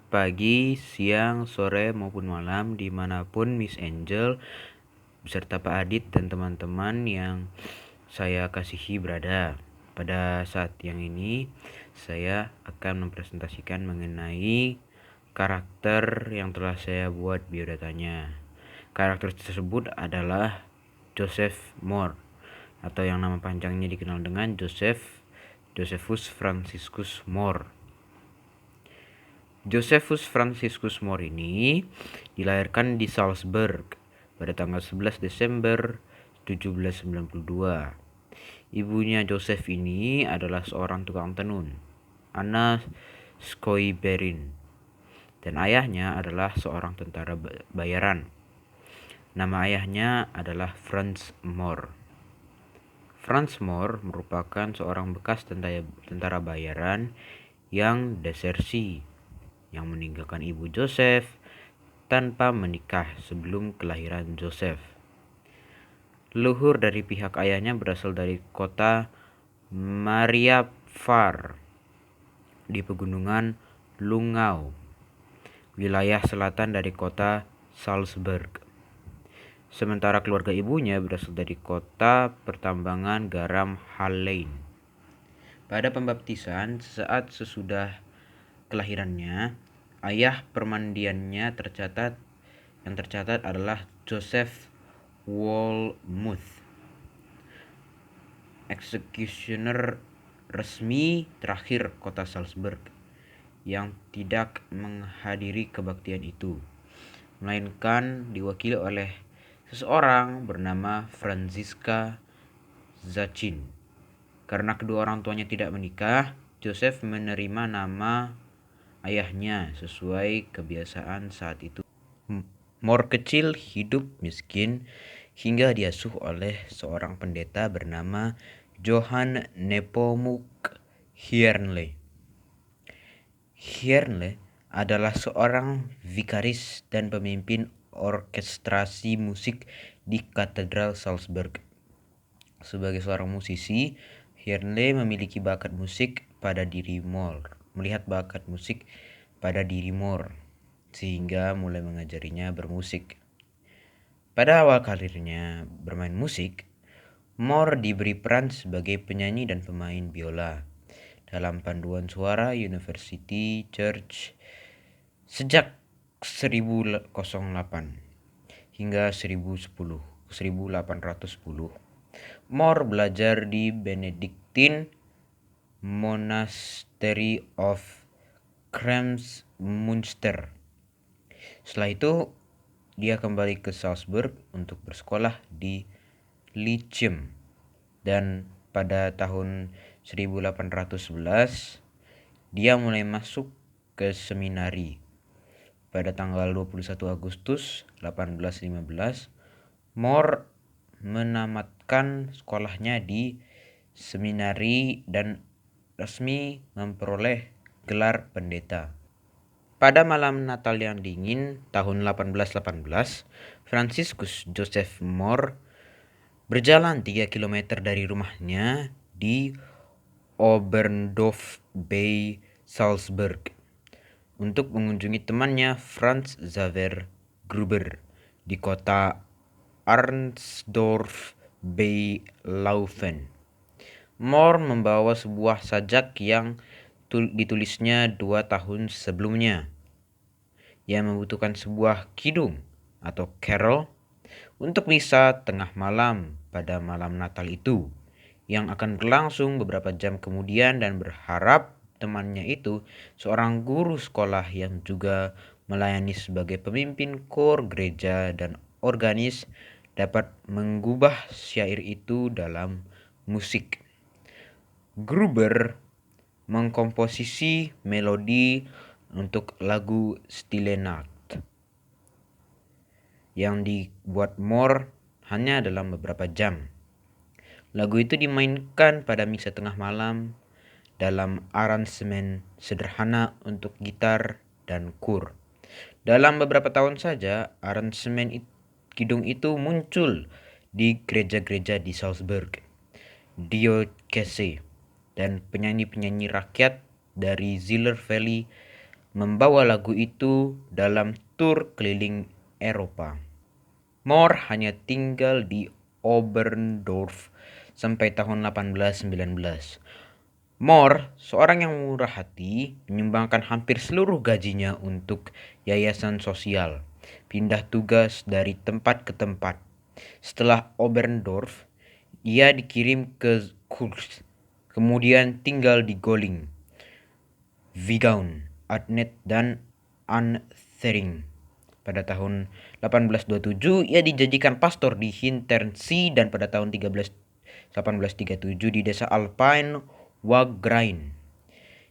pagi, siang, sore, maupun malam dimanapun Miss Angel beserta Pak Adit dan teman-teman yang saya kasihi berada. Pada saat yang ini saya akan mempresentasikan mengenai karakter yang telah saya buat biodatanya. Karakter tersebut adalah Joseph Moore, atau yang nama panjangnya dikenal dengan Josephus Franciscus Moore. Josephus Franciscus Moore ini dilahirkan di Salzburg pada tanggal 11 Desember 1792. Ibunya Joseph ini adalah seorang tukang tenun, Anna Schouiberin, dan ayahnya adalah seorang tentara bayaran. Nama ayahnya adalah Franz Moore. Franz Moore merupakan seorang bekas tentara bayaran yang desersi, yang meninggalkan ibu Joseph tanpa menikah sebelum kelahiran Joseph. Leluhur dari pihak ayahnya berasal dari kota Mariapfarr di pegunungan Lungau, wilayah selatan dari kota Salzburg. Sementara keluarga ibunya berasal dari kota pertambangan garam Hallein. Pada pembaptisan saat sesudah kelahirannya, ayah permandiannya yang tercatat adalah Joseph Wolmuth, eksekusioner resmi terakhir kota Salzburg, yang tidak menghadiri kebaktian itu, melainkan diwakili oleh seseorang bernama Franziska Zachin. Karena kedua orang tuanya tidak menikah, Joseph menerima nama ayahnya sesuai kebiasaan saat itu. Moore kecil hidup miskin hingga diasuh oleh seorang pendeta bernama Johann Nepomuk Hiernle. Hiernle adalah seorang vikaris dan pemimpin orkestrasi musik di Katedral Salzburg. Sebagai seorang musisi, Hiernle memiliki bakat musik pada diri Moore, sehingga mulai mengajarinya bermusik. Pada awal karirnya bermain musik, Moore diberi peran sebagai penyanyi dan pemain biola dalam paduan suara University Church sejak 1808 hingga 1810. Moore belajar di Benedictine Monastery of Kremsmünster. Setelah itu, dia kembali ke Salzburg untuk bersekolah di Lyceum, dan pada tahun 1811 dia mulai masuk ke seminari. Pada tanggal 21 Agustus 1815, Moore menamatkan sekolahnya di seminari dan resmi memperoleh gelar pendeta. Pada malam Natal yang dingin tahun 1818, Franciscus Joseph Moore berjalan 3 km dari rumahnya di Oberndorf bei Salzburg untuk mengunjungi temannya Franz Xaver Gruber di kota Arnsdorf bei Laufen. Moore membawa sebuah sajak yang ditulisnya 2 tahun sebelumnya, yang membutuhkan sebuah kidung atau carol untuk misa tengah malam pada malam Natal itu, yang akan berlangsung beberapa jam kemudian, dan berharap temannya itu, seorang guru sekolah yang juga melayani sebagai pemimpin kor gereja dan organis, dapat mengubah syair itu dalam musik. Gruber mengkomposisi melodi untuk lagu Stille Nacht yang dibuat Moore hanya dalam beberapa jam. Lagu itu dimainkan pada misa tengah malam dalam aransemen sederhana untuk gitar dan kur. Dalam beberapa tahun saja, aransemen kidung itu muncul di gereja-gereja di Salzburg, diocese, dan penyanyi-penyanyi rakyat dari Ziller Valley membawa lagu itu dalam tur keliling Eropa. Moore hanya tinggal di Oberndorf sampai tahun 1819. Moore, seorang yang murah hati, menyumbangkan hampir seluruh gajinya untuk yayasan sosial, pindah tugas dari tempat ke tempat. Setelah Oberndorf, ia dikirim ke Kursk, kemudian tinggal di Goling, Vigaun, Adnet, dan Anthering. Pada tahun 1827, ia dijadikan pastor di Hinternsee dan pada tahun 1837 di desa Alpine Wagrain.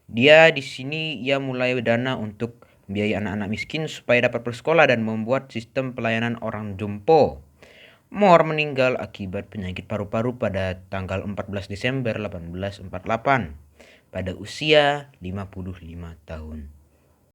Di sini ia mulai dana untuk membiayai anak-anak miskin supaya dapat bersekolah dan membuat sistem pelayanan orang jompo. Moore meninggal akibat penyakit paru-paru pada tanggal 14 Desember 1848 pada usia 55 tahun.